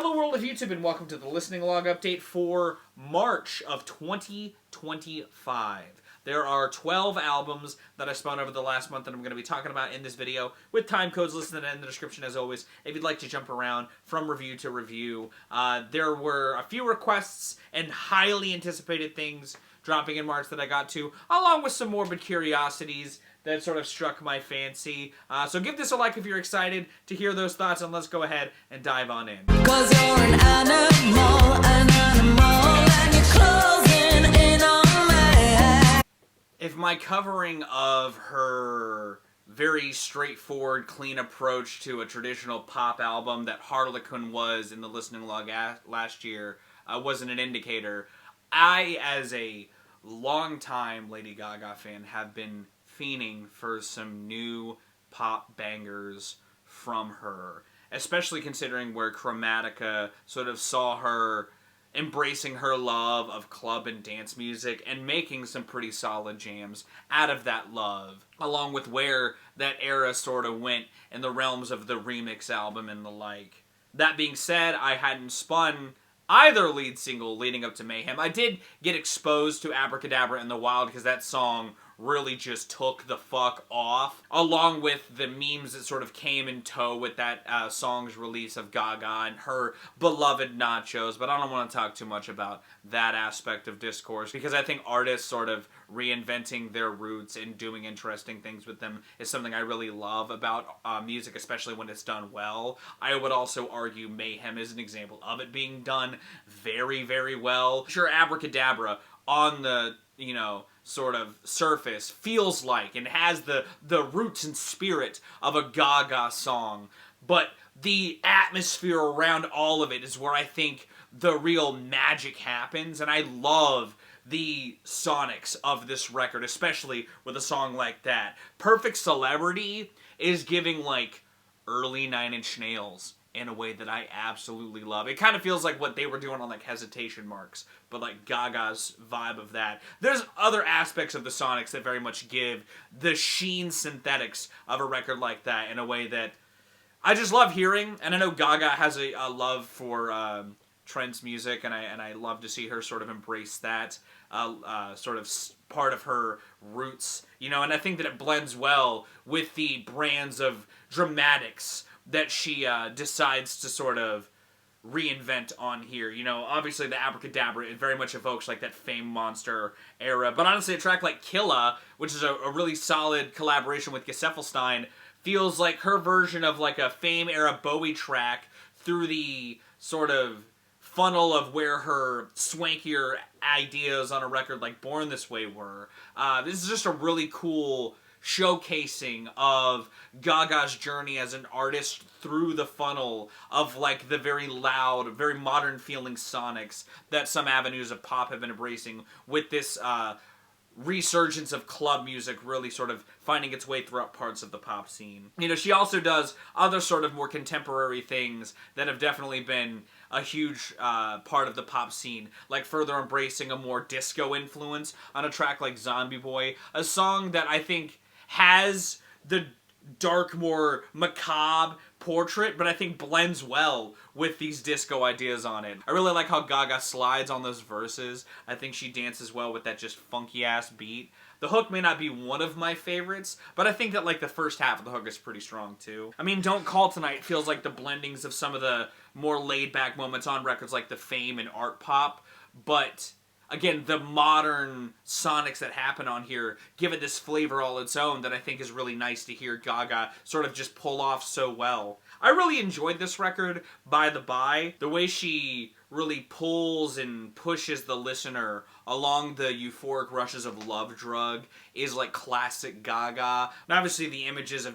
Hello world of YouTube and welcome to the listening log update for March of 2025. There are 12 albums that I spun over the last month that I'm going to be talking about in this video with time codes listed in the description as always if you'd like to jump around from review to review. There were a few requests and highly anticipated things dropping in March that I got to, along with some morbid curiosities that sort of struck my fancy. So give this a like if you're excited to hear those thoughts, and let's go ahead and dive on in. 'Cause you're an animal, and you're closing in on me. If my covering of her very straightforward, clean approach to a traditional pop album that Harlequin was in the listening log last year wasn't an indicator, I, as a longtime Lady Gaga fan, have been fiending for some new pop bangers from her, especially considering where Chromatica sort of saw her embracing her love of club and dance music and making some pretty solid jams out of that love, along with where that era sort of went in the realms of the remix album and the like. That being said, I hadn't spun either lead single leading up to Mayhem. I did get exposed to Abracadabra in the Wild because that song really just took the fuck off, along with the memes that sort of came in tow with that song's release of Gaga and her beloved nachos, but I don't want to talk too much about that aspect of discourse because I think artists sort of reinventing their roots and doing interesting things with them is something I really love about music, especially when it's done well. I would also argue Mayhem is an example of it being done very, very well. Sure, Abracadabra on the, sort of surface feels like and has the roots and spirit of a Gaga song, but the atmosphere around all of it is where I think the real magic happens, and I love the sonics of this record, especially with a song like that. Perfect Celebrity is giving like early Nine Inch Nails in a way that I absolutely love. It kind of feels like what they were doing on like Hesitation Marks, but like Gaga's vibe of that. There's other aspects of the sonics that very much give the sheen synthetics of a record like that in a way that I just love hearing, and I know Gaga has a love for trance music, and I love to see her sort of embrace that sort of part of her roots, and I think that it blends well with the brands of dramatics that she decides to sort of reinvent on here. Obviously the Abracadabra, it very much evokes like that Fame Monster era, but honestly a track like Killa, which is a really solid collaboration with Gesaffelstein, feels like her version of like a Fame era Bowie track through the sort of funnel of where her swankier ideas on a record like Born This Way were. This is just a really cool showcasing of Gaga's journey as an artist through the funnel of like the very loud, very modern feeling sonics that some avenues of pop have been embracing, with this resurgence of club music really sort of finding its way throughout parts of the pop scene. She also does other sort of more contemporary things that have definitely been a huge part of the pop scene, like further embracing a more disco influence on a track like Zombie Boy, a song that I think has the dark, more macabre portrait, but I think blends well with these disco ideas on it. I really like how Gaga slides on those verses. I think she dances well with that just funky-ass beat. The hook may not be one of my favorites, but I think that like the first half of the hook is pretty strong too. Don't Call Tonight feels like the blendings of some of the more laid-back moments on records like the Fame and Art Pop, but again, the modern sonics that happen on here give it this flavor all its own that I think is really nice to hear Gaga sort of just pull off so well. I really enjoyed this record, by the by. The way she really pulls and pushes the listener along the euphoric rushes of Love Drug is like classic Gaga. And obviously the images of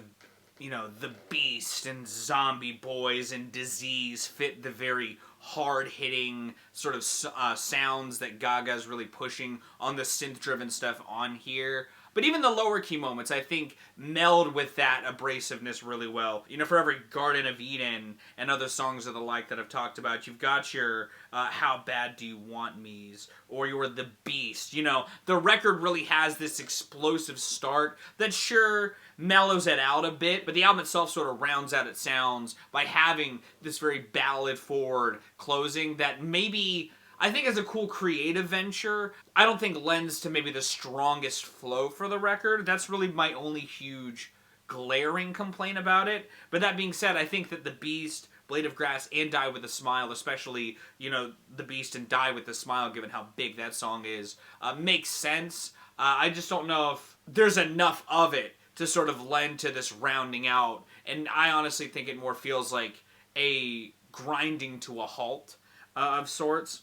the Beast and Zombie Boys and Disease fit the very hard-hitting sort of sounds that Gaga's really pushing on the synth-driven stuff on here. But even the lower key moments, I think, meld with that abrasiveness really well. You know, for every Garden of Eden and other songs of the like that I've talked about, you've got your How Bad Do You Want Me's, or your The Beast. You know, the record really has this explosive start that sure mellows it out a bit, but the album itself sort of rounds out its sounds by having this very ballad-forward closing that maybe I think is a cool creative venture. I don't think lends to maybe the strongest flow for the record. That's really my only huge glaring complaint about it. But that being said, I think that The Beast, Blade of Grass, and Die With a Smile, especially, you know, The Beast and Die With a Smile, given how big that song is, makes sense. I just don't know if there's enough of it to sort of lend to this rounding out. And I honestly think it more feels like a grinding to a halt of sorts.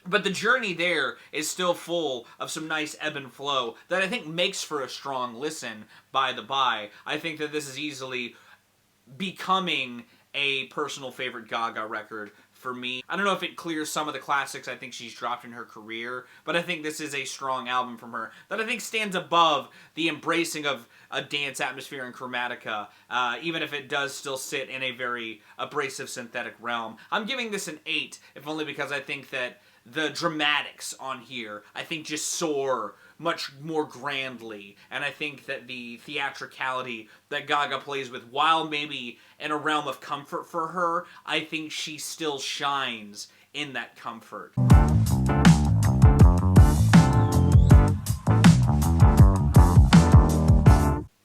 But the journey there is still full of some nice ebb and flow that I think makes for a strong listen, by the by. I think that this is easily becoming a personal favorite Gaga record for me. I don't know if it clears some of the classics I think she's dropped in her career, but I think this is a strong album from her that I think stands above the embracing of a dance atmosphere in Chromatica, even if it does still sit in a very abrasive synthetic realm. I'm giving this an 8, if only because I think that the dramatics on here, I think, just soar much more grandly. And I think that the theatricality that Gaga plays with, while maybe in a realm of comfort for her, I think she still shines in that comfort.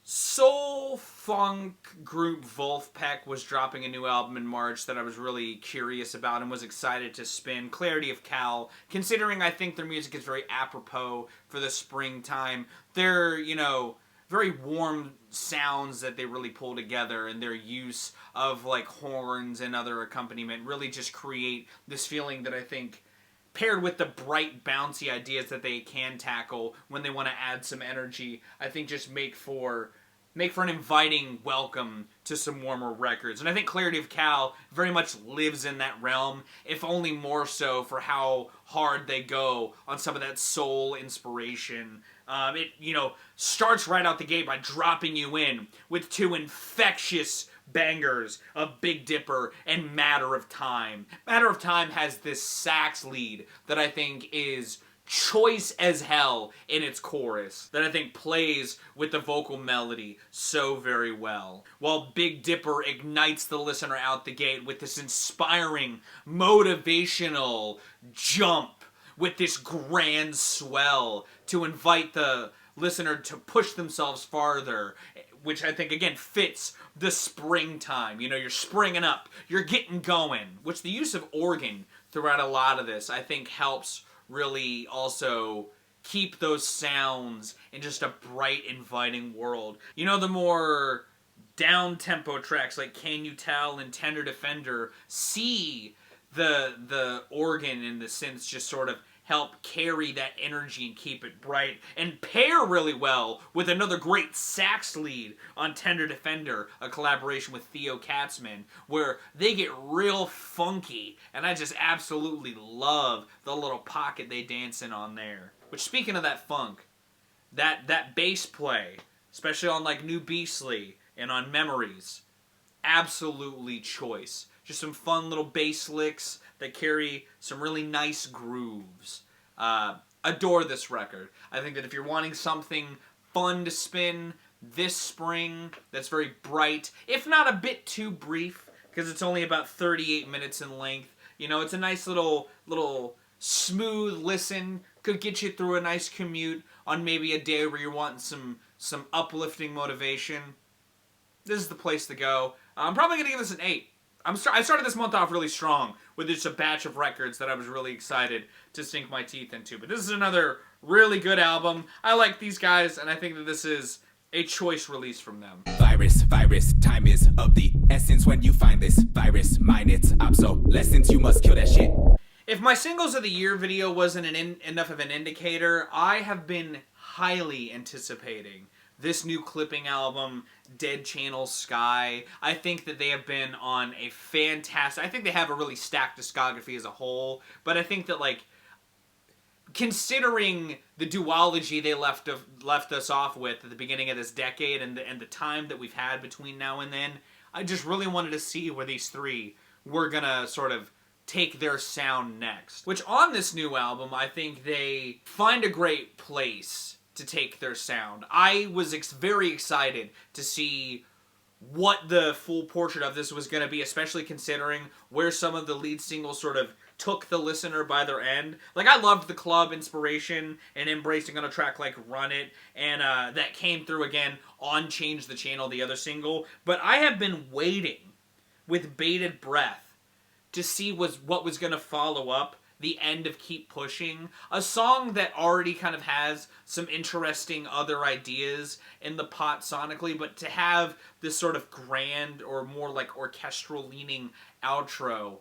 Soul funk group Vulfpeck was dropping a new album in March that I was really curious about and was excited to spin. Clarity of Cal, considering I think their music is very apropos for the springtime. They're, you know, very warm sounds that they really pull together, and their use of like horns and other accompaniment really just create this feeling that I think, paired with the bright, bouncy ideas that they can tackle when they want to add some energy, I think just make for an inviting welcome to some warmer records. And I think Clarity of Cal very much lives in that realm, if only more so for how hard they go on some of that soul inspiration. It, you know, starts right out the gate by dropping you in with two infectious bangers of Big Dipper and Matter of Time. Matter of Time has this sax lead that I think is choice as hell in its chorus, that I think plays with the vocal melody so very well, while Big Dipper ignites the listener out the gate with this inspiring, motivational jump, with this grand swell to invite the listener to push themselves farther, which I think, again, fits the springtime. You know, you're springing up, you're getting going, which the use of organ throughout a lot of this, I think, helps really also keep those sounds in just a bright, inviting world. You know, the more down-tempo tracks like Can You Tell and Tender Defender see the organ and the synths just sort of help carry that energy and keep it bright, and pair really well with another great sax lead on Tender Defender, a collaboration with Theo Katzman, where they get real funky, and I just absolutely love the little pocket they dance in on there. Which, speaking of that funk, that bass play, especially on like New Beastly and on Memories, absolutely choice. Just some fun little bass licks that carry some really nice grooves. Adore this record. I think that if you're wanting something fun to spin this spring that's very bright, if not a bit too brief, because it's only about 38 minutes in length, you know, it's a nice little smooth listen, could get you through a nice commute on maybe a day where you're wanting some uplifting motivation. This is the place to go. I'm probably going to give this an 8. I started this month off really strong with just a batch of records that I was really excited to sink my teeth into. But this is another really good album. I like these guys, and I think that this is a choice release from them. Virus, time is of the essence when you find this virus. Mine it's obsolescence, you must kill that shit. If my Singles of the Year video wasn't enough of an indicator, I have been highly anticipating this new Clipping album, Dead Channel Sky. I think that they have been on a fantastic... I think they have a really stacked discography as a whole, but I think that, like, considering the duology they left us off with at the beginning of this decade and the time that we've had between now and then, I just really wanted to see where these three were gonna sort of take their sound next. Which on this new album, I think they find a great place to take their sound. I was very excited to see what the full portrait of this was going to be, especially considering where some of the lead singles sort of took the listener by their end. Like, I loved the club inspiration and embracing on a track like Run It, and that came through again on Change the Channel, the other single. But I have been waiting with bated breath to see what was going to follow up the end of Keep Pushing, a song that already kind of has some interesting other ideas in the pot sonically, but to have this sort of grand or more like orchestral leaning outro,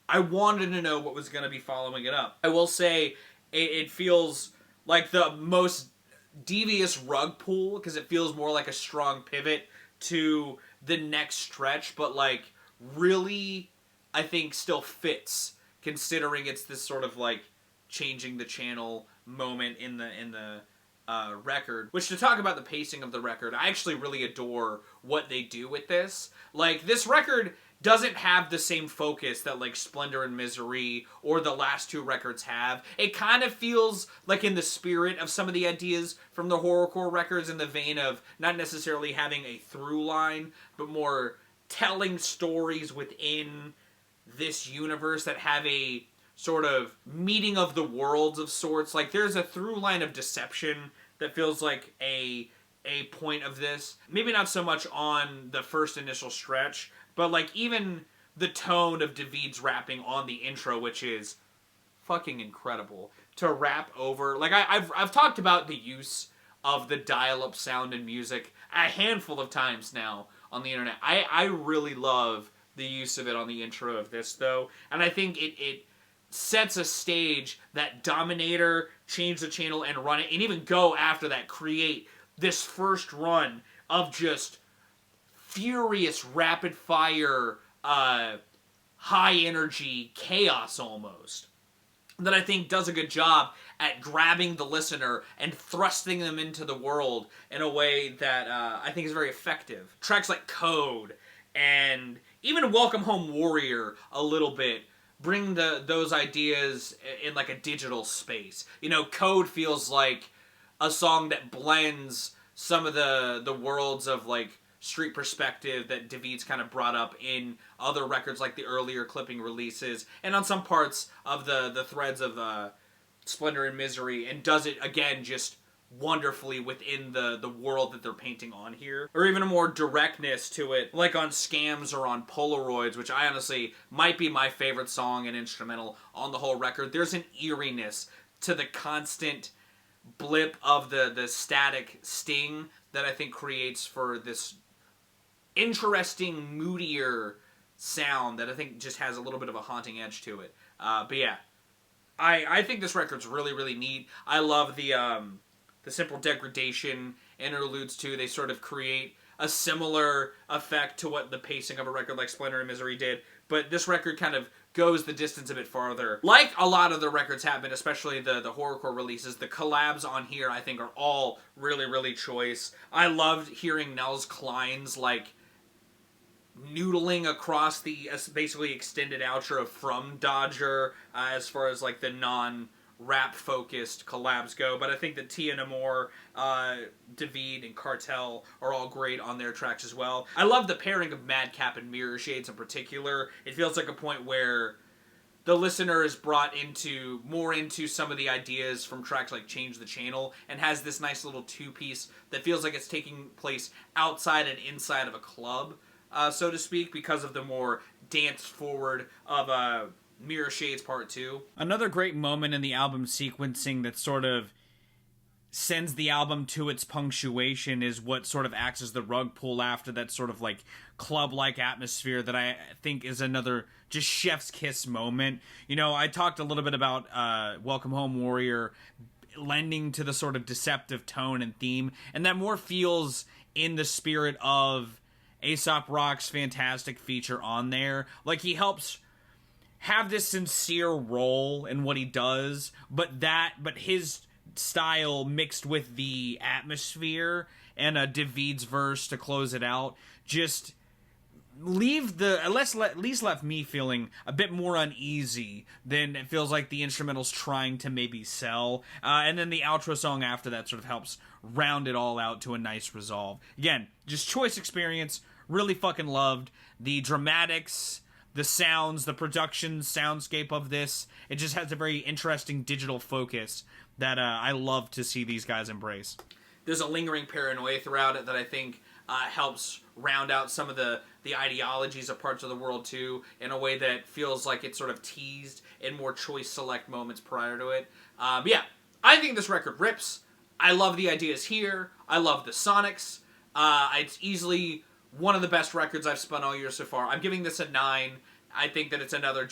I wanted to know what was going to be following it up. I will say it feels like the most devious rug pull, because it feels more like a strong pivot to the next stretch, but like really, I think still fits, considering it's this sort of like changing the channel moment in the record. Which, to talk about the pacing of the record, I actually really adore what they do with this. Like, this record doesn't have the same focus that like Splendor and Misery or the last two records have. It kind of feels like in the spirit of some of the ideas from the horrorcore records, in the vein of not necessarily having a through line, but more telling stories within this universe that have a sort of meeting of the worlds of sorts. Like, there's a through line of deception that feels like a point of this. Maybe not so much on the first initial stretch, but like even the tone of David's rapping on the intro, which is fucking incredible to rap over. Like, I've talked about the use of the dial-up sound in music a handful of times now on the internet. I really love the use of it on the intro of this, though, and I think it sets a stage that Dominator, Change the Channel, and Run It, and even Go after that, create this first run of just furious, rapid-fire, high-energy chaos, almost, that I think does a good job at grabbing the listener and thrusting them into the world in a way that I think is very effective. Tracks like Code and even Welcome Home Warrior a little bit bring those ideas in like a digital space. You know, Code feels like a song that blends some of the worlds of like street perspective that David's kind of brought up in other records like the earlier clipping releases, and on some parts of the threads of Splendor and Misery, and does it again just wonderfully within the world that they're painting on here. Or even a more directness to it, like on Scams or on Polaroids, which I honestly might be my favorite song and instrumental on the whole record. There's an eeriness to the constant blip of the static sting that I think creates for this interesting, moodier sound that I think just has a little bit of a haunting edge to it. But yeah, I think this record's really, really neat. I love the Simple Degradation interludes too. They sort of create a similar effect to what the pacing of a record like Splendor and Misery did, but this record kind of goes the distance a bit farther. Like a lot of the records have been, especially the horrorcore releases, the collabs on here I think are all really, really choice. I loved hearing Nels Cline's like noodling across the basically extended outro from Dodger as far as like the non-rap focused collabs go, but I think that Tia Namor, David, and Cartel are all great on their tracks as well. I love the pairing of Madcap and Mirror Shades in particular. It feels like a point where the listener is brought more into some of the ideas from tracks like Change the Channel, and has this nice little two-piece that feels like it's taking place outside and inside of a club, so to speak, because of the more dance forward of Mirror Shades Part 2. Another great moment in the album sequencing that sort of sends the album to its punctuation is what sort of acts as the rug pull after that sort of like club-like atmosphere that I think is another just chef's kiss moment. You know, I talked a little bit about Welcome Home Warrior lending to the sort of deceptive tone and theme, and that more feels in the spirit of Aesop Rock's fantastic feature on there. Like, he helps have this sincere role in what he does, but his style mixed with the atmosphere and David's verse to close it out just at least left me feeling a bit more uneasy than it feels like the instrumental's trying to maybe sell. And then the outro song after that sort of helps round it all out to a nice resolve. Again, just choice experience. Really fucking loved the dramatics, the sounds, the production soundscape of this. It just has a very interesting digital focus that I love to see these guys embrace. There's a lingering paranoia throughout it that I think helps round out some of the ideologies of parts of the world too, in a way that feels like it's sort of teased in more choice select moments prior to it. But yeah, I think this record rips. I love the ideas here. I love the sonics. It's easily one of the best records I've spun all year so far. I'm giving this a 9. I think that it's another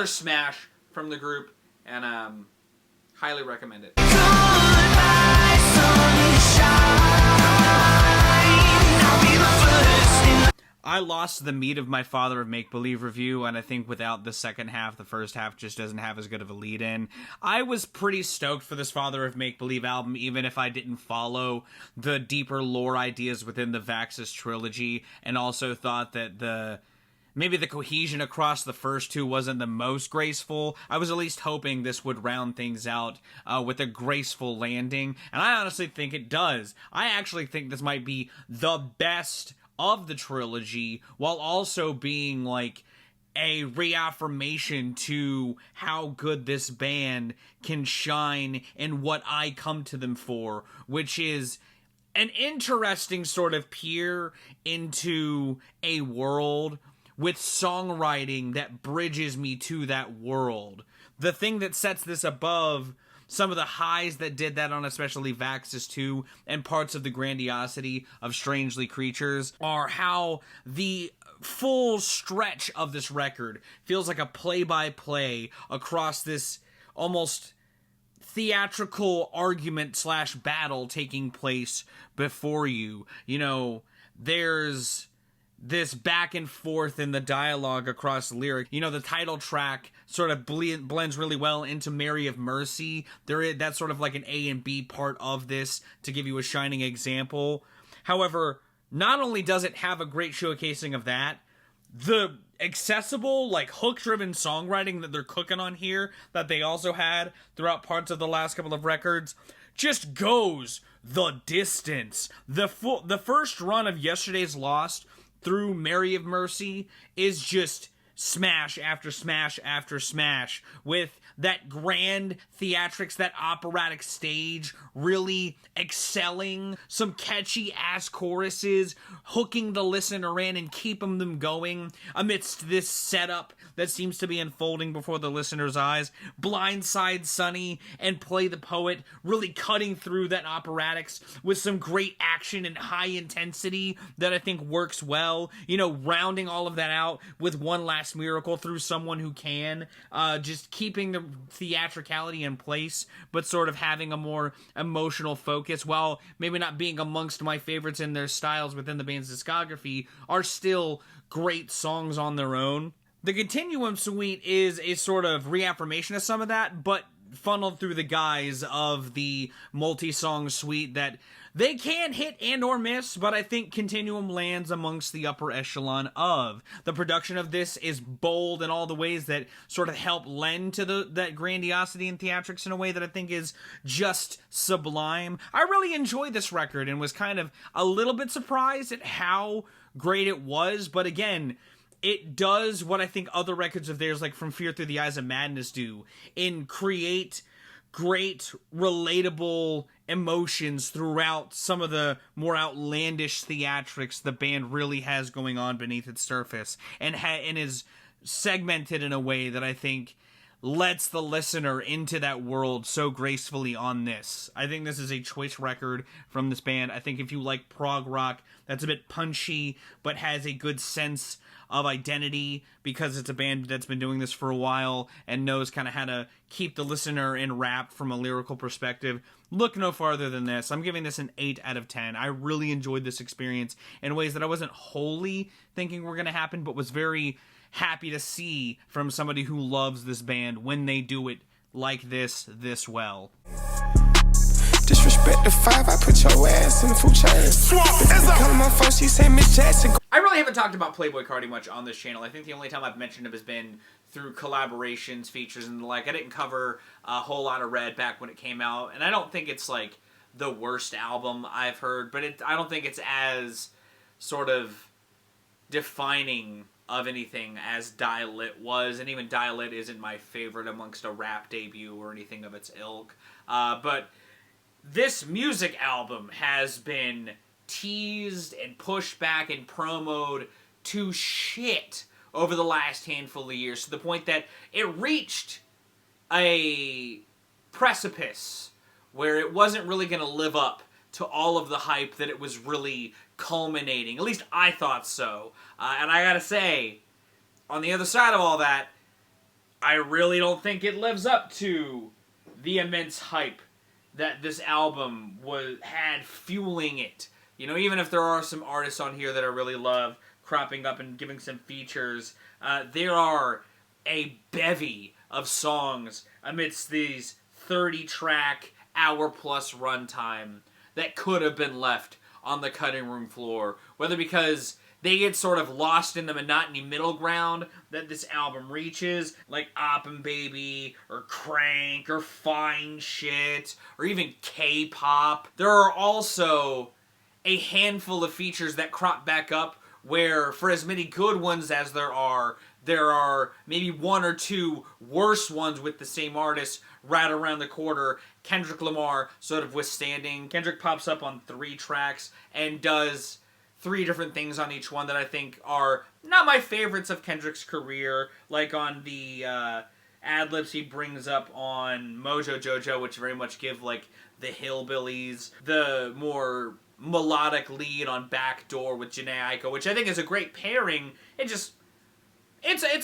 smash from the group, and highly recommend it. I lost the meat of my Father of Make-Believe review, and I think without the second half, the first half just doesn't have as good of a lead-in. I was pretty stoked for this Father of Make-Believe album, even if I didn't follow the deeper lore ideas within the Vaxis trilogy, and also thought that maybe the cohesion across the first two wasn't the most graceful. I was at least hoping this would round things out with a graceful landing, and I honestly think it does. I actually think this might be the best of the trilogy, while also being like a reaffirmation to how good this band can shine and what I come to them for, which is an interesting sort of peer into a world with songwriting that bridges me to that world. The thing that sets this above some of the highs that did that on especially Vaxis 2 and parts of the grandiosity of Strangely Creatures are how the full stretch of this record feels like a play-by-play across this almost theatrical argument / battle taking place before you. You know, there's this back and forth in the dialogue across lyric. You know, the title track sort of blends really well into Mary of Mercy. That's sort of like an A and B part of this to give you a shining example. However, not only does it have a great showcasing of that, the accessible, like, hook-driven songwriting that they're cooking on here, that they also had throughout parts of the last couple of records, just goes the distance. The first run of Yesterday's Lost through Mary of Mercy is just smash after smash after smash, with that grand theatrics, that operatic stage really excelling, some catchy ass choruses, hooking the listener in and keeping them going amidst this setup that seems to be unfolding before the listener's eyes. Blindside Sunny and Play the Poet really cutting through that operatics with some great action and high intensity that I think works well. You know, rounding all of that out with One Last Miracle through Someone Who Can, just keeping the theatricality in place, but sort of having a more emotional focus, while maybe not being amongst my favorites in their styles within the band's discography, are still great songs on their own. The Continuum Suite is a sort of reaffirmation of some of that, but funneled through the guise of the multi-song suite that they can hit and or miss, but I think Continuum lands amongst the upper echelon of. The production of this is bold in all the ways that sort of help lend to that grandiosity and theatrics in a way that I think is just sublime. I really enjoyed this record and was kind of a little bit surprised at how great it was, but again, it does what I think other records of theirs, like From Fear Through the Eyes of Madness, do, and create great, relatable emotions throughout some of the more outlandish theatrics the band really has going on beneath its surface, and is segmented in a way that I think lets the listener into that world so gracefully on this. I think this is a choice record from this band. I think if you like prog rock that's a bit punchy but has a good sense of identity because it's a band that's been doing this for a while and knows kind of how to keep the listener enwrapped from a lyrical perspective, look no farther than this. I'm giving this an 8 out of 10. I really enjoyed this experience in ways that I wasn't wholly thinking were going to happen, but was very happy to see from somebody who loves this band when they do it like this well. Disrespect the 5, I put your ass in the food chain. Call my phone, she say Miss Jackson. I really haven't talked about Playboy Carti much on this channel. I think the only time I've mentioned him has been through collaborations, features, and the like. I didn't cover a whole lot of Red back when it came out, and I don't think it's like the worst album I've heard, but I don't think it's as sort of defining of anything as Dial It was, and even Dial It isn't my favorite amongst a rap debut or anything of its ilk. But this music album has been teased and pushed back and promoted to shit over the last handful of years, to the point that it reached a precipice where it wasn't really going to live up to all of the hype that it was really culminating. At least I thought so. And I gotta say, on the other side of all that, I really don't think it lives up to the immense hype that this album had fueling it. You know, even if there are some artists on here that I really love cropping up and giving some features, there are a bevy of songs amidst these 30-track, hour-plus runtime that could have been left on the cutting room floor, whether because they get sort of lost in the monotony middle ground that this album reaches, like Oppin' Baby, or Crank, or Fine Shit, or even K-pop. There are also a handful of features that crop back up where, for as many good ones as there are maybe one or two worse ones with the same artist right around the corner. Kendrick Lamar sort of withstanding. Kendrick pops up on 3 tracks and does 3 different things on each one that I think are not my favorites of Kendrick's career, like on the ad-libs he brings up on Mojo Jojo, which very much give like the Hillbillies, the more melodic lead on Backdoor with Jhené Aiko, which I think is a great pairing. It's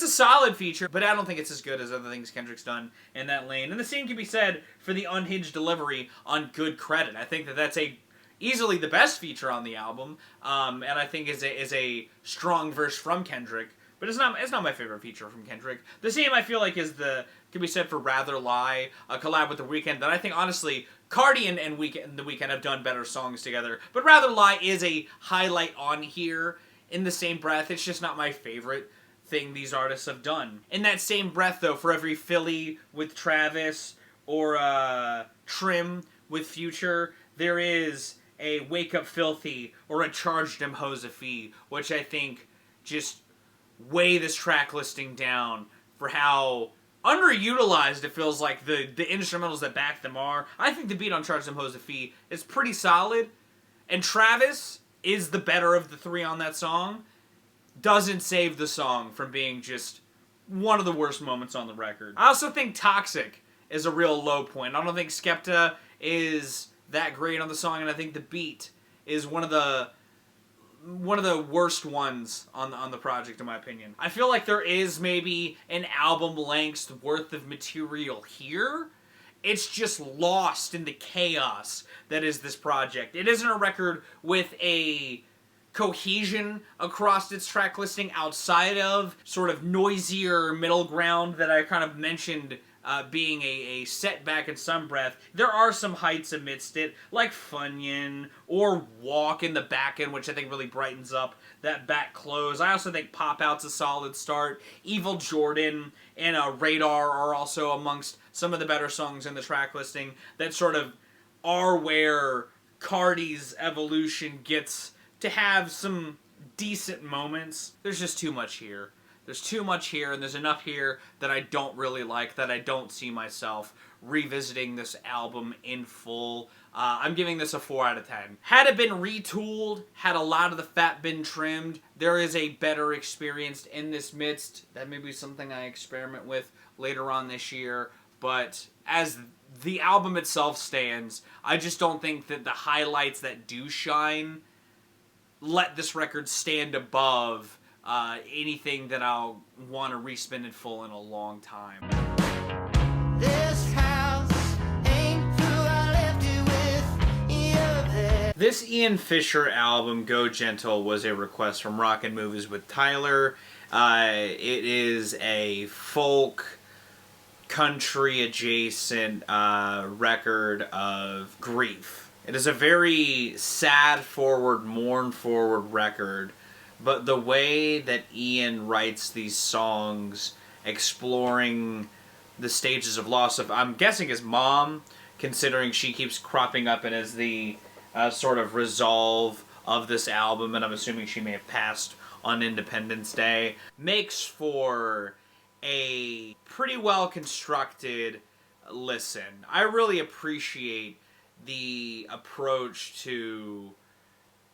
a solid feature, but I don't think it's as good as other things Kendrick's done in that lane. And the same can be said for the unhinged delivery on Good Credit. I think that that's easily the best feature on the album, and I think is a strong verse from Kendrick. But it's not my favorite feature from Kendrick. The same I feel like can be said for Rather Lie, a collab with The Weeknd that I think honestly Carti and The Weeknd have done better songs together. But Rather Lie is a highlight on here. In the same breath, it's just not my favorite thing these artists have done. In that same breath, though, for every Philly with Travis or Trim with Future, there is a Wake Up Filthy or a Charged Them Hoes a Fee, which I think just weigh this track listing down for how underutilized it feels like the instrumentals that back them are. I think the beat on Charged Them Hoes a Fee is pretty solid, and Travis is the better of the 3 on that song. Doesn't save the song from being just one of the worst moments on the record. I also think Toxic is a real low point. I don't think Skepta is that great on the song, and I think the beat is one of the worst ones on the project, in my opinion. I feel like there is maybe an album length's worth of material here. It's just lost in the chaos that is this project. It isn't a record with a cohesion across its track listing outside of sort of noisier middle ground that I kind of mentioned being a setback in some breath. There are some heights amidst it, like Funyun or Walk in the back end, which I think really brightens up that back close. I also think Pop Out's a solid start. Evil Jordan and Radar are also amongst some of the better songs in the track listing that sort of are where Carti's evolution gets to have some decent moments. There's just too much here. There's too much here, and there's enough here that I don't really like, that I don't see myself revisiting this album in full. I'm giving this a 4 out of 10. Had it been retooled, had a lot of the fat been trimmed, there is a better experience in this midst. That may be something I experiment with later on this year, but as the album itself stands, I just don't think that the highlights that do shine let this record stand above anything that I'll want to respin in full in a long time. This house ain't who I left it with. You're there. This Ian Fisher album, Go Gentle, was a request from Rockin' Movies with Tyler. It is a folk, country adjacent record of grief. It is a very sad forward, mourn forward record, but the way that Ian writes these songs, exploring the stages of loss of, I'm guessing, his mom, considering she keeps cropping up and as the sort of resolve of this album, and I'm assuming she may have passed on Independence Day, makes for a pretty well constructed listen. I really appreciate the approach to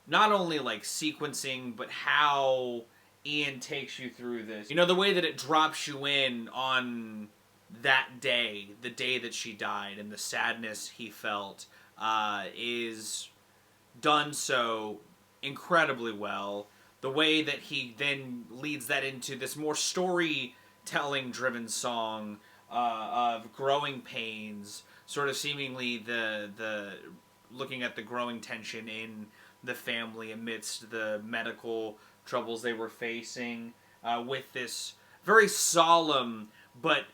not only like sequencing, but how Ian takes you through this. You know, the way that it drops you in on that day, the day that she died, and the sadness he felt, is done so incredibly well. The way that he then leads that into this more storytelling driven song of growing pains, sort of seemingly the looking at the growing tension in the family amidst the medical troubles they were facing, with this very solemn but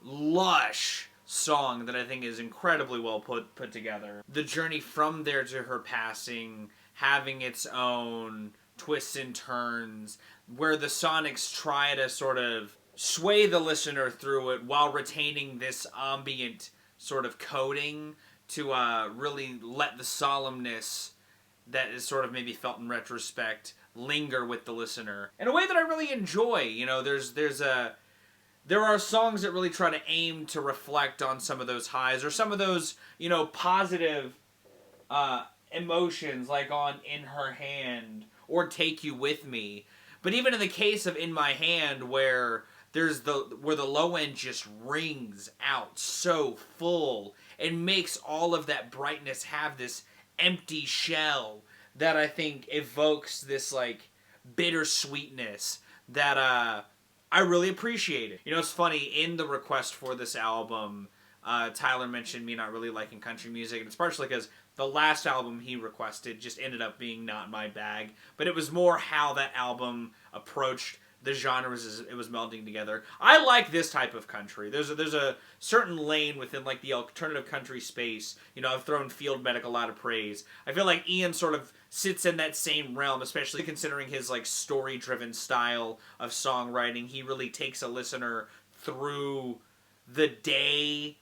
lush song that I think is incredibly well put together. The journey from there to her passing, having its own twists and turns, where the Sonics try to sort of sway the listener through it while retaining this ambient sort of coding to really let the solemnness that is sort of maybe felt in retrospect linger with the listener in a way that I really enjoy. You know, there are songs that really try to aim to reflect on some of those highs or some of those, you know, positive emotions, like on In Her Hand or Take You With Me. But even in the case of In My Hand, where where the low end just rings out so full and makes all of that brightness have this empty shell that I think evokes this like bittersweetness that I really appreciate it. You know, it's funny, in the request for this album, Tyler mentioned me not really liking country music, and it's partially because the last album he requested just ended up being not my bag, but it was more how that album approached the genres as it was melding together. I like this type of country. There's a certain lane within like the alternative country space. You know, I've thrown Field Medical out of praise. I feel like Ian sort of sits in that same realm, especially considering his like story-driven style of songwriting. He really takes a listener through the day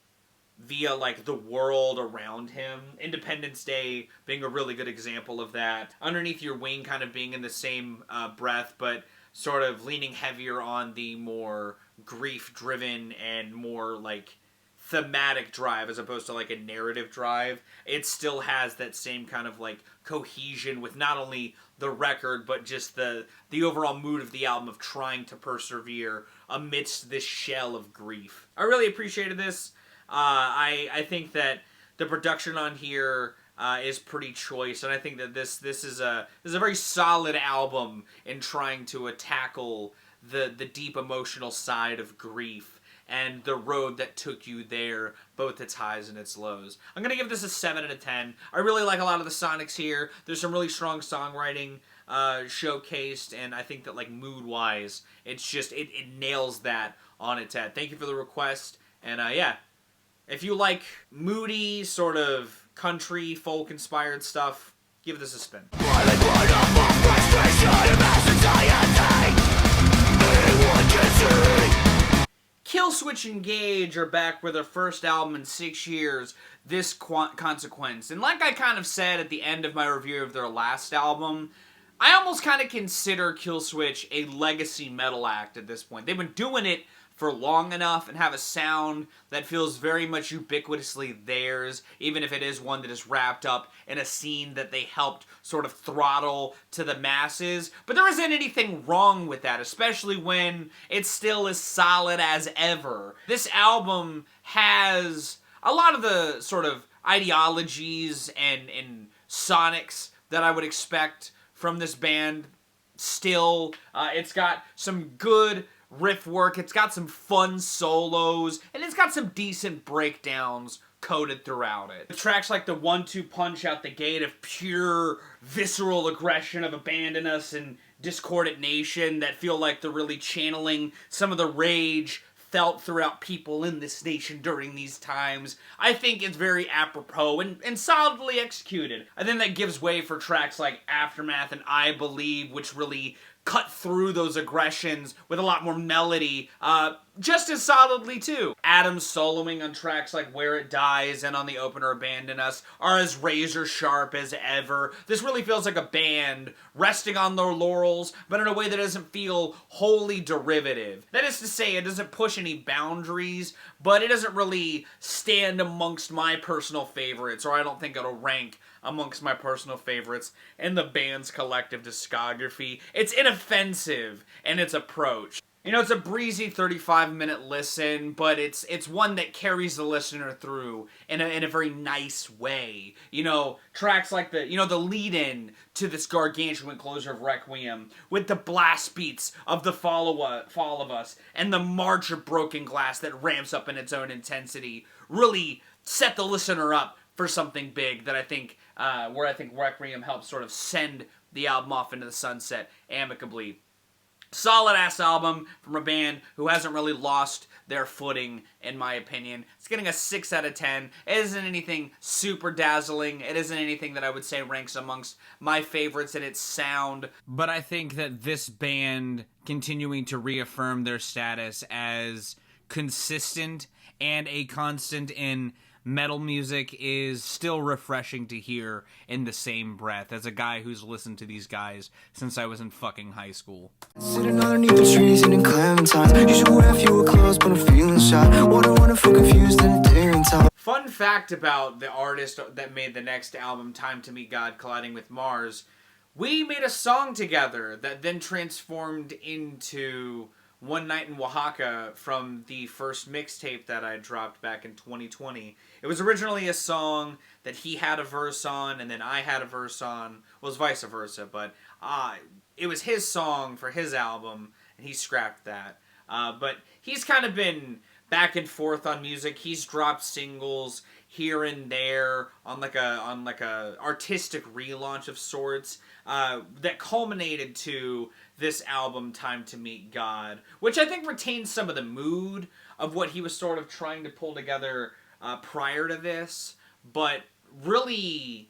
via like the world around him. Independence Day being a really good example of that. Underneath Your Wing kind of being in the same breath, but sort of leaning heavier on the more grief-driven and more like thematic drive as opposed to like a narrative drive. It still has that same kind of like cohesion with not only the record but just the overall mood of the album of trying to persevere amidst this shell of grief. I really appreciated this. I think that the production on here is pretty choice, and I think that this is a very solid album in trying to tackle the deep emotional side of grief and the road that took you there, both its highs and its lows. I'm gonna give this a 7 out of 10. I really like a lot of the Sonics here. There's some really strong songwriting showcased, and I think that like mood-wise, it's just it nails that on its head. Thank you for the request, and yeah, if you like moody sort of country, folk-inspired stuff, give this a spin. Killswitch Engage are back with their first album in 6 years, This Consequence. And like I kind of said at the end of my review of their last album, I almost kind of consider Killswitch a legacy metal act at this point. They've been doing it for long enough and have a sound that feels very much ubiquitously theirs, even if it is one that is wrapped up in a scene that they helped sort of throttle to the masses. But there isn't anything wrong with that, especially when it's still as solid as ever. This album has a lot of the sort of ideologies and sonics that I would expect from this band still. It's got some good riff work, it's got some fun solos, and it's got some decent breakdowns coded throughout it. The tracks like the 1-2 punch out the gate of pure visceral aggression of abandon us and discordant nation that feel like they're really channeling some of the rage felt throughout people in this nation during these times. I think it's very apropos and solidly executed. I think that gives way for tracks like Aftermath and I Believe, which really cut through those aggressions with a lot more melody, just as solidly too. Adam's soloing on tracks like Where It Dies and on the opener Abandon Us are as razor sharp as ever. This really feels like a band resting on their laurels, but in a way that doesn't feel wholly derivative. That is to say, it doesn't push any boundaries, but it doesn't really stand amongst my personal favorites, or I don't think it'll rank amongst my personal favorites in the band's collective discography. It's inoffensive in its approach. You know, it's a breezy 35-minute listen, but it's one that carries the listener through in a very nice way. You know, tracks like the lead-in to this gargantuan closer of Requiem, with the blast beats of the Fall of Us, and the March of Broken Glass that ramps up in its own intensity, really set the listener up for something big that I think, where I think Requiem helps sort of send the album off into the sunset amicably. Solid-ass album from a band who hasn't really lost their footing, in my opinion. It's getting a 6 out of 10. It isn't anything super dazzling. It isn't anything that I would say ranks amongst my favorites in its sound. But I think that this band continuing to reaffirm their status as consistent and a constant in metal music is still refreshing to hear in the same breath as a guy who's listened to these guys since I was in fucking high school. Sitting underneath the trees eating clementines. You should wear fewer clothes, but I'm feeling shy. Wonderful, confused, and daring time. Fun fact about the artist that made the next album, Time to Meet God Colliding with Mars, we made a song together that then transformed into One Night in Oaxaca from the first mixtape that I dropped back in 2020. It was originally a song that he had a verse on, and then I had a verse on. Well, it was vice versa, but it was his song for his album, and he scrapped that. But he's kind of been back and forth on music. He's dropped singles here and there on like a artistic relaunch of sorts that culminated to this album, Time to Meet God, which I think retains some of the mood of what he was sort of trying to pull together prior to this, but really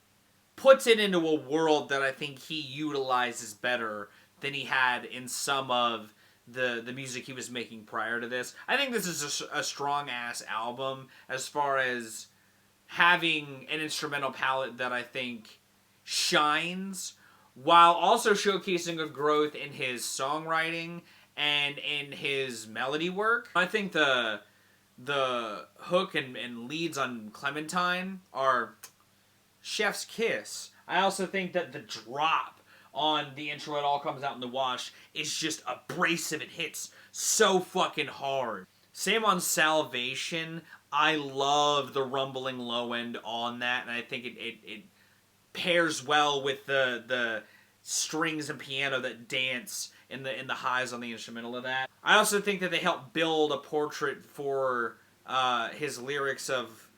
puts it into a world that I think he utilizes better than he had in some of the music he was making prior to this. I think this is a strong-ass album as far as having an instrumental palette that I think shines, while also showcasing a growth in his songwriting and in his melody work. I think the hook and leads on Clementine are chef's kiss. I also think that the drop on the intro, It All Comes Out in the Wash, is just abrasive. It hits so fucking hard. Same on Salvation. I love the rumbling low end on that, and I think it pairs well with the strings and piano that dance in the highs on the instrumental of that. I also think that they help build a portrait for his lyrics of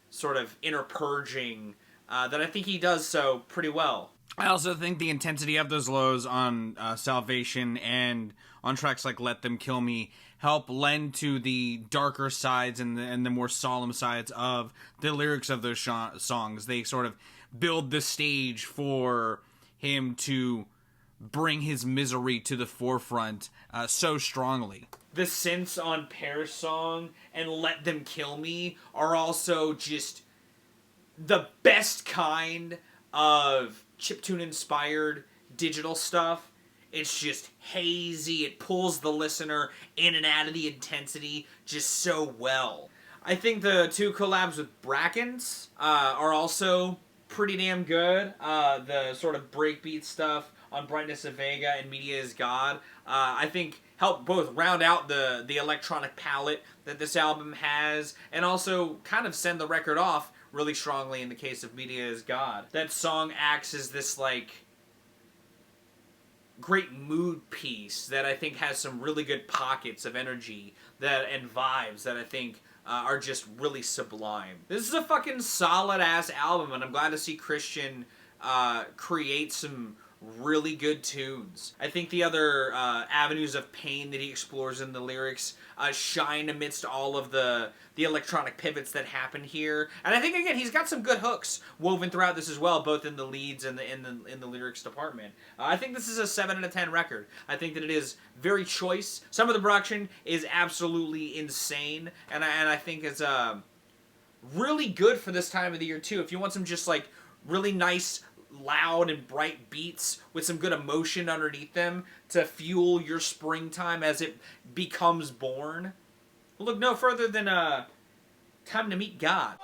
sort of inner purging that I think he does so pretty well. I also think the intensity of those lows on Salvation and on tracks like Let Them Kill Me help lend to the darker sides and the more solemn sides of the lyrics of those songs. They sort of build the stage for him to bring his misery to the forefront so strongly. The synths on Pear's song and Let Them Kill Me are also just the best kind of chiptune-inspired digital stuff. It's just hazy. It pulls the listener in and out of the intensity just so well. I think the two collabs with Brackens are also pretty damn good. The sort of breakbeat stuff on Brightness of Vega and Media is God, I think help both round out the electronic palette that this album has, and also kind of send the record off really strongly in the case of Media is God. That song acts as this, like, great mood piece that I think has some really good pockets of energy and vibes that I think are just really sublime. This is a fucking solid-ass album, and I'm glad to see Christian create some really good tunes. I think the other avenues of pain that he explores in the lyrics shine amidst all of the electronic pivots that happen here. And I think, again, he's got some good hooks woven throughout this as well, both in the leads and in the lyrics department. I think this is a 7 out of 10 record. I think that it is very choice. Some of the production is absolutely insane, and I think it's really good for this time of the year too. If you want some just like really nice, loud and bright beats with some good emotion underneath them to fuel your springtime as it becomes born, look no further than Time to Meet God.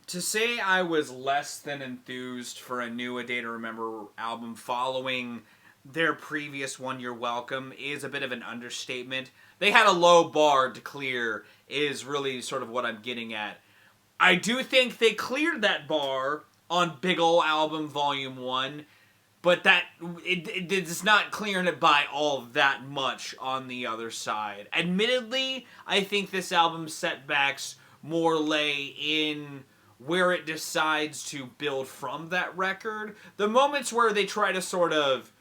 To say I was less than enthused for a new A Day to Remember album following their previous one, You're Welcome, is a bit of an understatement. They had a low bar to clear, is really sort of what I'm getting at. I do think they cleared that bar on Big Ole Album Volume 1, but that it's not clearing it by all that much on the other side. Admittedly, I think this album's setbacks more lay in where it decides to build from that record. The moments where they try to sort of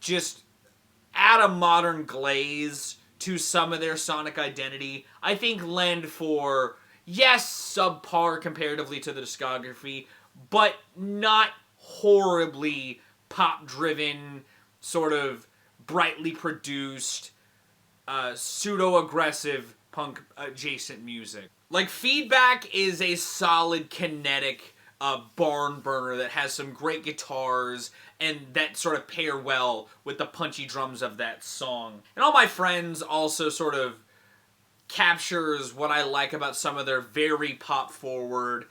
just add a modern glaze to some of their sonic identity, I think lend for, yes, subpar comparatively to the discography, but not horribly pop-driven, sort of brightly produced, pseudo-aggressive punk-adjacent music. Like, Feedback is a solid, kinetic barn burner that has some great guitars and that sort of pair well with the punchy drums of that song. And All My Friends also sort of captures what I like about some of their very pop-forward,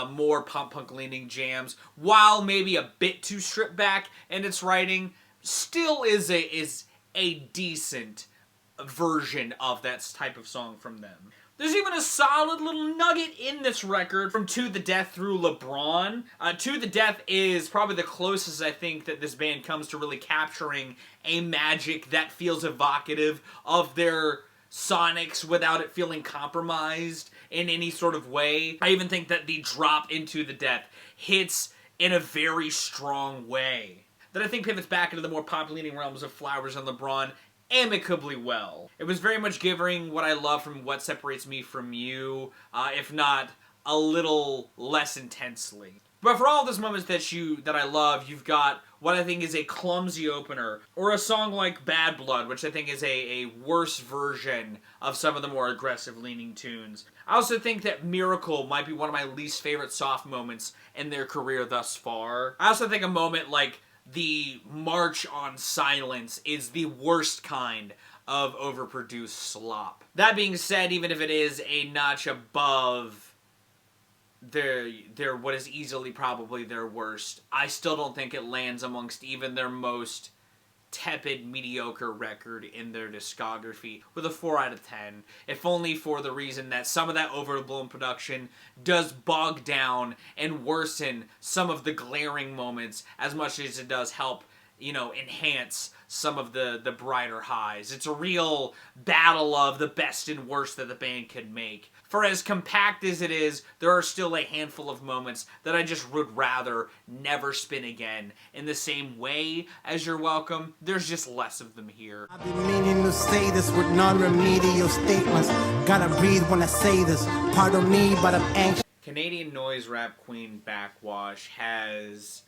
more pop-punk-leaning jams, while maybe a bit too stripped back in its writing, still is a decent version of that type of song from them. There's even a solid little nugget in this record from To the Death Through LeBron. To the Death is probably the closest I think that this band comes to really capturing a magic that feels evocative of their sonics without it feeling compromised in any sort of way. I even think that the drop Into the Death hits in a very strong way that I think pivots back into the more pop-leaning realms of Flowers and LeBron amicably well. It was very much giving what I love from What Separates Me From You, if not a little less intensely. But for all of those moments that I love, you've got what I think is a clumsy opener, or a song like Bad Blood, which I think is a worse version of some of the more aggressive-leaning tunes. I also think that Miracle might be one of my least favorite soft moments in their career thus far. I also think a moment like the March on Silence is the worst kind of overproduced slop. That being said, even if it is a notch above their what is easily probably their worst, I still don't think it lands amongst even their most tepid, mediocre record in their discography with a 4 out of 10, if only for the reason that some of that overblown production does bog down and worsen some of the glaring moments as much as it does help, enhance some of the brighter highs. It's a real battle of the best and worst that the band could make. For as compact as it is, there are still a handful of moments that I just would rather never spin again. In the same way as You're Welcome, there's just less of them here. I've been meaning to say this with non-remedial statements. Gotta breathe when I say this. Pardon me, but I'm anxious. Canadian noise rap queen Backxwash has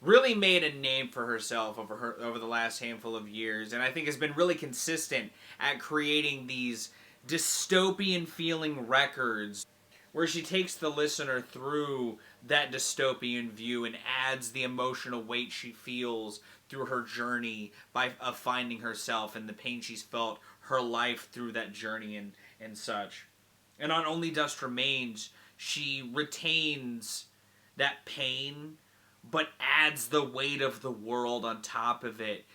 really made a name for herself over the last handful of years, and I think has been really consistent at creating these dystopian feeling records where she takes the listener through that dystopian view and adds the emotional weight she feels through her journey of finding herself and the pain she's felt her life through that journey and such. And on Only Dust Remains, she retains that pain but adds the weight of the world on top of it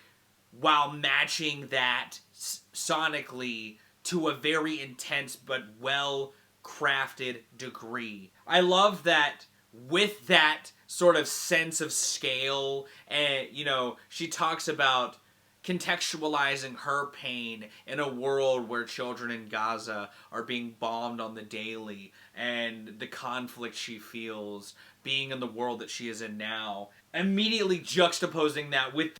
while matching that sonically to a very intense but well-crafted degree. I love that with that sort of sense of scale, and, she talks about contextualizing her pain in a world where children in Gaza are being bombed on the daily, and the conflict she feels being in the world that she is in now. Immediately juxtaposing that with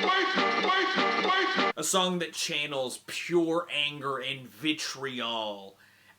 a song that channels pure anger and vitriol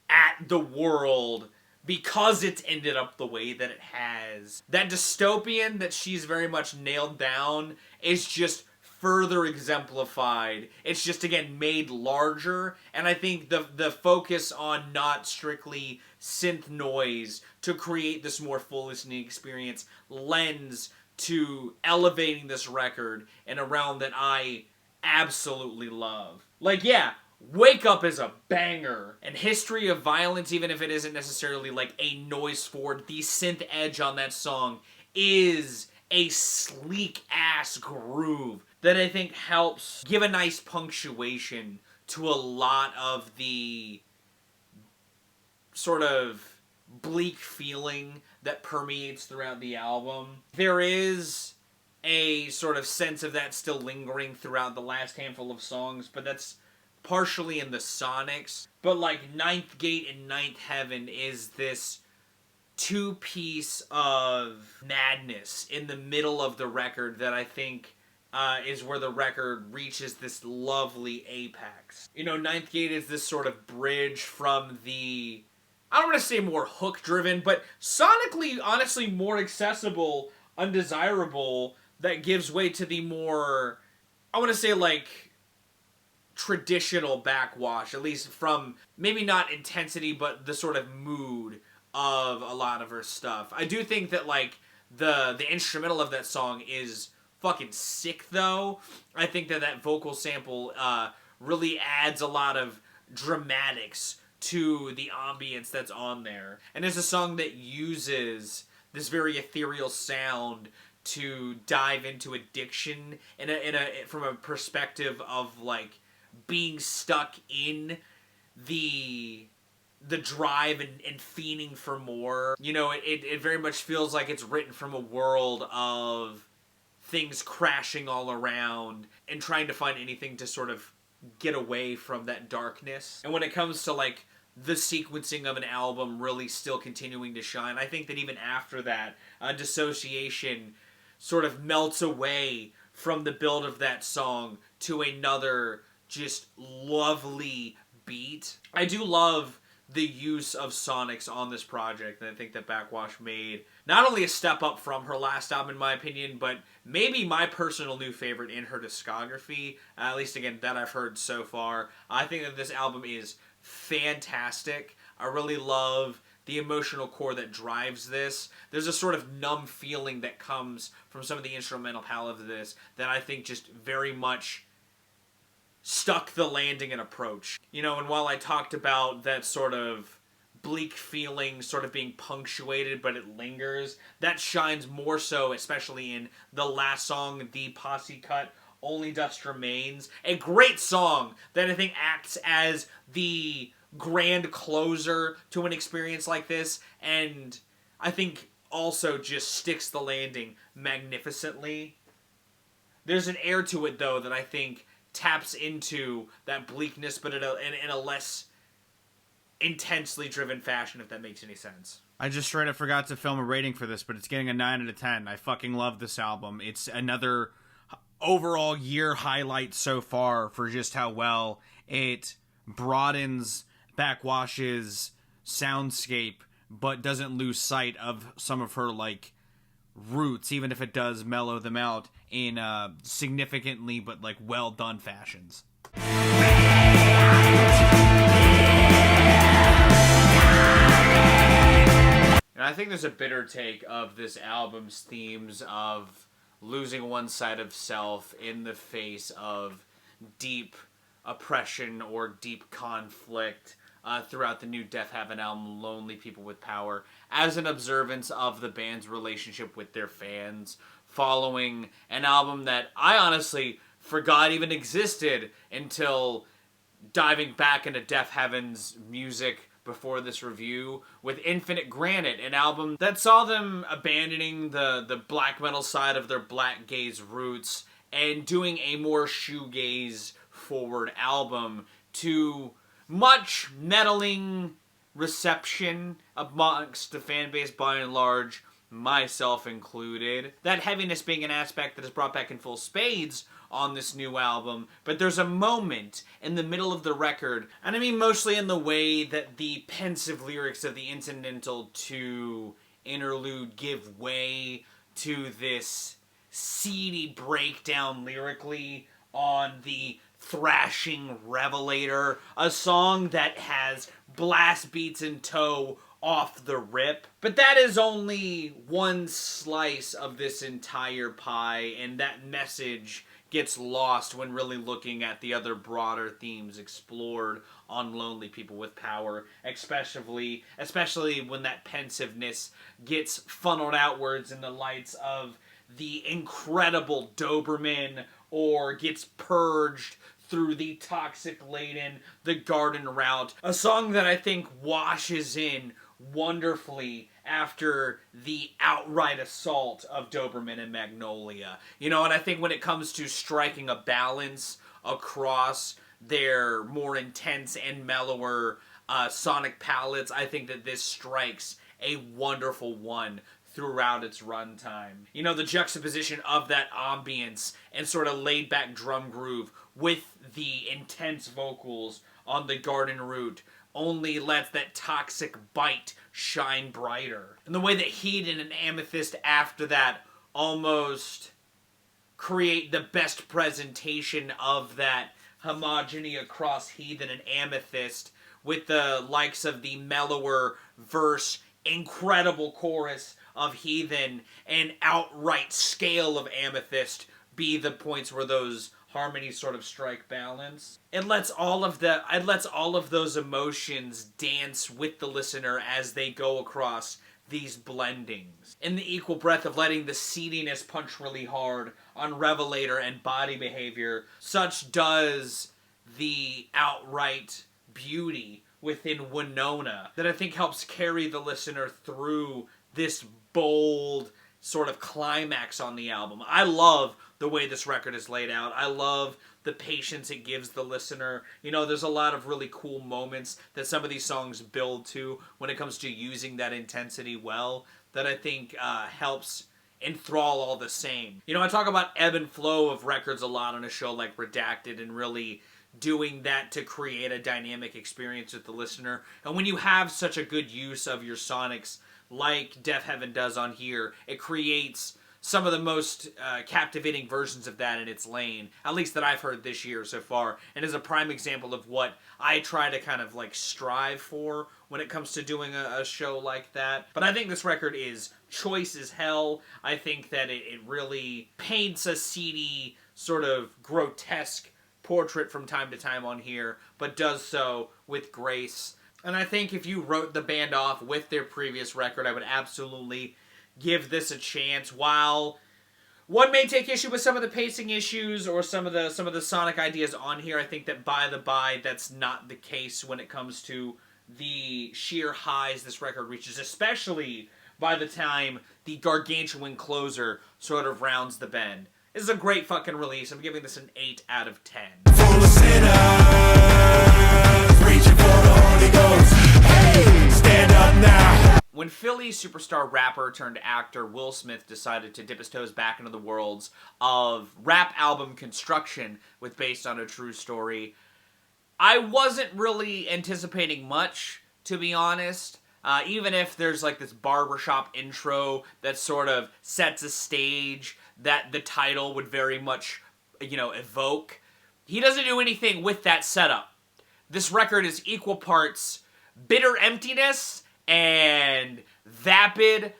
at the world because it's ended up the way that it has. That dystopian that she's very much nailed down is just further exemplified. It's just, again, made larger, and I think the focus on not strictly synth noise to create this more full listening experience lends to elevating this record in a realm that I absolutely love. Like, yeah, Wake Up is a banger, and History of Violence, even if it isn't necessarily like a noise forward, the synth edge on that song is a sleek ass groove that I think helps give a nice punctuation to a lot of the sort of bleak feeling that permeates throughout the album. There is a sort of sense of that still lingering throughout the last handful of songs, but that's partially in the sonics. But like Ninth Gate and Ninth Heaven is this two-piece of madness in the middle of the record that I think is where the record reaches this lovely apex. You know, Ninth Gate is this sort of bridge from the, I don't want to say more hook-driven, but sonically, honestly, more accessible, Undesirable, that gives way to the more, I want to say, like, traditional Backxwash, at least from, maybe not intensity, but the sort of mood of a lot of her stuff. I do think that, like, the instrumental of that song is fucking sick, though. I think that vocal sample really adds a lot of dramatics to the ambience that's on there. And it's a song that uses this very ethereal sound to dive into addiction from a perspective of, like, being stuck in the drive and fiending for more. You know, it very much feels like it's written from a world of things crashing all around and trying to find anything to sort of get away from that darkness. And when it comes to, like, the sequencing of an album really still continuing to shine, I think that even after that, Dissociation sort of melts away from the build of that song to another just lovely beat. I do love the use of sonics on this project, and I think that Backxwash made not only a step up from her last album, in my opinion, but maybe my personal new favorite in her discography, at least, again, that I've heard so far. I think that this album is fantastic. I really love the emotional core that drives this. There's a sort of numb feeling that comes from some of the instrumental palette of this that I think just very much stuck the landing and approach. You know, and while I talked about that sort of bleak feeling sort of being punctuated, but it lingers, that shines more so, especially in the last song, the Posse cut, Only Dust Remains. A great song that I think acts as the grand closer to an experience like this, and I think also just sticks the landing magnificently. There's an air to it, though, that I think taps into that bleakness, but in a less intensely driven fashion, if that makes any sense. I just straight up forgot to film a rating for this, but it's getting a 9 out of 10. I fucking love this album. It's another overall year highlight so far for just how well it broadens Backxwash's soundscape, but doesn't lose sight of some of her, like, roots, even if it does mellow them out in significantly but, like, well done fashions. And I think there's a bitter take of this album's themes of losing one side of self in the face of deep oppression or deep conflict throughout the new Deafheaven album, Lonely People with Power, as an observance of the band's relationship with their fans, following an album that I honestly forgot even existed until diving back into Deafheaven's music before this review with Infinite Granite, an album that saw them abandoning the black metal side of their black gaze roots and doing a more shoegaze forward album to much meddling reception amongst the fan base by and large, myself included. That heaviness being an aspect that is brought back in full spades on this new album, but there's a moment in the middle of the record, and I mean mostly in the way that the pensive lyrics of the incidental to interlude give way to this seedy breakdown lyrically on the thrashing Revelator, a song that has blast beats in tow off the rip. But that is only one slice of this entire pie, and that message gets lost when really looking at the other broader themes explored on Lonely People with Power, especially when that pensiveness gets funneled outwards in the lights of the incredible Doberman, or gets purged through the toxic-laden The Garden Route, a song that I think washes in wonderfully after the outright assault of Doberman and Magnolia. You know, and I think when it comes to striking a balance across their more intense and mellower sonic palettes, I think that this strikes a wonderful one throughout its runtime. You know, the juxtaposition of that ambience and sort of laid-back drum groove with the intense vocals on The Garden Route only lets that toxic bite shine brighter. And the way that Heathen and Amethyst after that almost create the best presentation of that homogeny across Heathen and Amethyst, with the likes of the mellower verse, incredible chorus of Heathen, and outright scale of Amethyst be the points where those harmonies sort of strike balance. It lets all of those emotions dance with the listener as they go across these blendings. In the equal breath of letting the seediness punch really hard on Revelator and Body Behavior, such does the outright beauty within Winona that I think helps carry the listener through this bold sort of climax on the album. I love the way this record is laid out. I love the patience it gives the listener. You know, there's a lot of really cool moments that some of these songs build to when it comes to using that intensity well, that I think helps enthrall all the same. You know, I talk about ebb and flow of records a lot on a show like Redacted, and really doing that to create a dynamic experience with the listener. And when you have such a good use of your sonics like Deafheaven does on here, it creates some of the most captivating versions of that in its lane, at least that I've heard this year so far, and is a prime example of what I try to kind of like strive for when it comes to doing a show like that. But I think this record is choice as hell. I think that it really paints a seedy, sort of grotesque portrait from time to time on here, but does so with grace. And I think if you wrote the band off with their previous record, I would absolutely give this a chance. While one may take issue with some of the pacing issues or some of the sonic ideas on here, I think that by the by, that's not the case when it comes to the sheer highs this record reaches, especially by the time the gargantuan closer sort of rounds the bend. This is a great fucking release. I'm giving this an 8 out of 10. Full of sinners, reaching for the Holy Ghost. Hey, stand up now. When Philly superstar rapper turned actor Will Smith decided to dip his toes back into the worlds of rap album construction with Based on a True Story, I wasn't really anticipating much, to be honest. Even if there's like this barbershop intro that sort of sets a stage that the title would very much, you know, evoke, he doesn't do anything with that setup. This record is equal parts bitter emptiness and vapid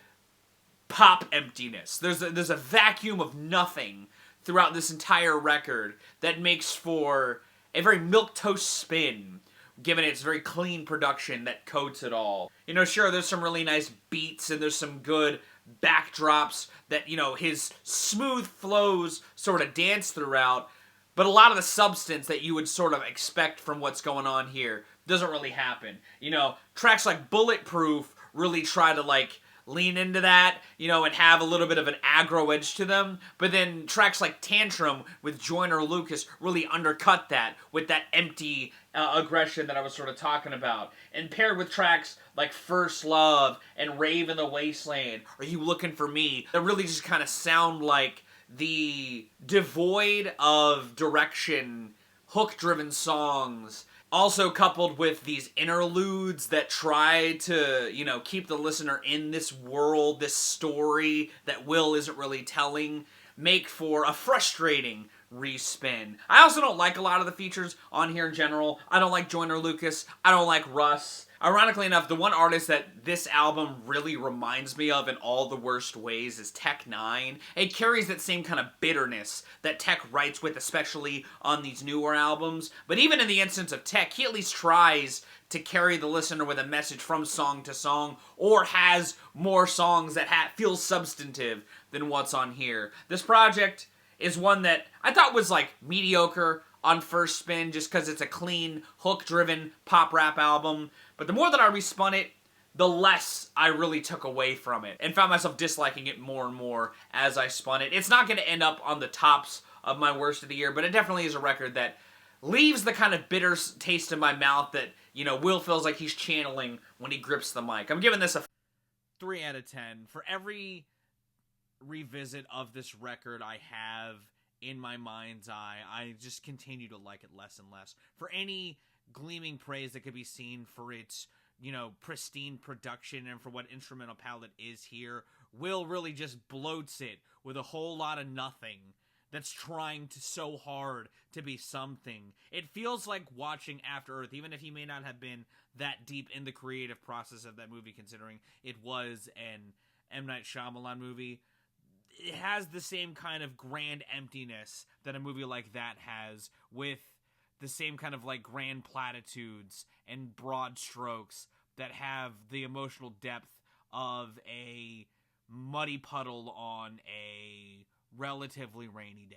pop emptiness. There's a vacuum of nothing throughout this entire record that makes for a very milquetoast spin, given its very clean production that coats it all. You know, sure, there's some really nice beats and there's some good backdrops that, you know, his smooth flows sort of dance throughout, but a lot of the substance that you would sort of expect from what's going on here doesn't really happen. You know, tracks like Bulletproof really try to like lean into that, you know, and have a little bit of an aggro edge to them. But then tracks like Tantrum with Joyner Lucas really undercut that with that empty aggression that I was sort of talking about. And paired with tracks like First Love and Rave in the Wasteland, Are You Looking for Me, that really just kind of sound like the devoid of direction, hook-driven songs, also coupled with these interludes that try to, you know, keep the listener in this world, this story that Will isn't really telling, make for a frustrating respin. I also don't like a lot of the features on here in general. I don't like Joyner Lucas. I don't like Russ. Ironically enough, the one artist that this album really reminds me of in all the worst ways is Tech Nine. It carries that same kind of bitterness that Tech writes with, especially on these newer albums. But even in the instance of Tech, he at least tries to carry the listener with a message from song to song, or has more songs that feel substantive than what's on here. This project is one that I thought was like mediocre on first spin, just because it's a clean, hook-driven pop rap album. But the more that I respun it, the less I really took away from it, and found myself disliking it more and more as I spun it. It's not going to end up on the tops of my worst of the year, but it definitely is a record that leaves the kind of bitter taste in my mouth that, you know, Will feels like he's channeling when he grips the mic. I'm giving this a 3 out of 10. For every revisit of this record I have in my mind's eye, I just continue to like it less and less. For any gleaming praise that could be seen for its, you know, pristine production and for what instrumental palette is here, Will really just bloats it with a whole lot of nothing that's trying to so hard to be something. It feels like watching After Earth, even if he may not have been that deep in the creative process of that movie, considering it was an M. Night Shyamalan movie. It has the same kind of grand emptiness that a movie like that has, with the same kind of like grand platitudes and broad strokes that have the emotional depth of a muddy puddle on a relatively rainy day.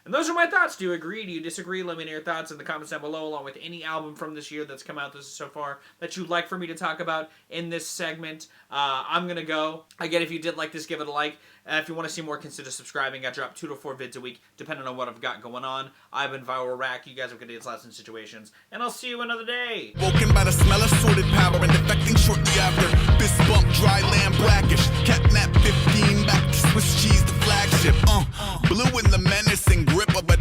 And those are my thoughts. Do you agree? Do you disagree? Let me know your thoughts in the comments down below, along with any album from this year that's come out so far that you'd like for me to talk about in this segment. I'm going to go. Again, if you did like this, give it a like. If you want to see more, consider subscribing. I drop 2 to 4 vids a week, depending on what I've got going on. I've been Viral Rack. You guys have good days, lots of situations. And I'll see you another day. Woken by the smell of sorted power and defecting shortly after. Fist bump, dry land, blackish. Catnap 15, back to Swiss cheese, the flagship. Blue in the menacing grip of a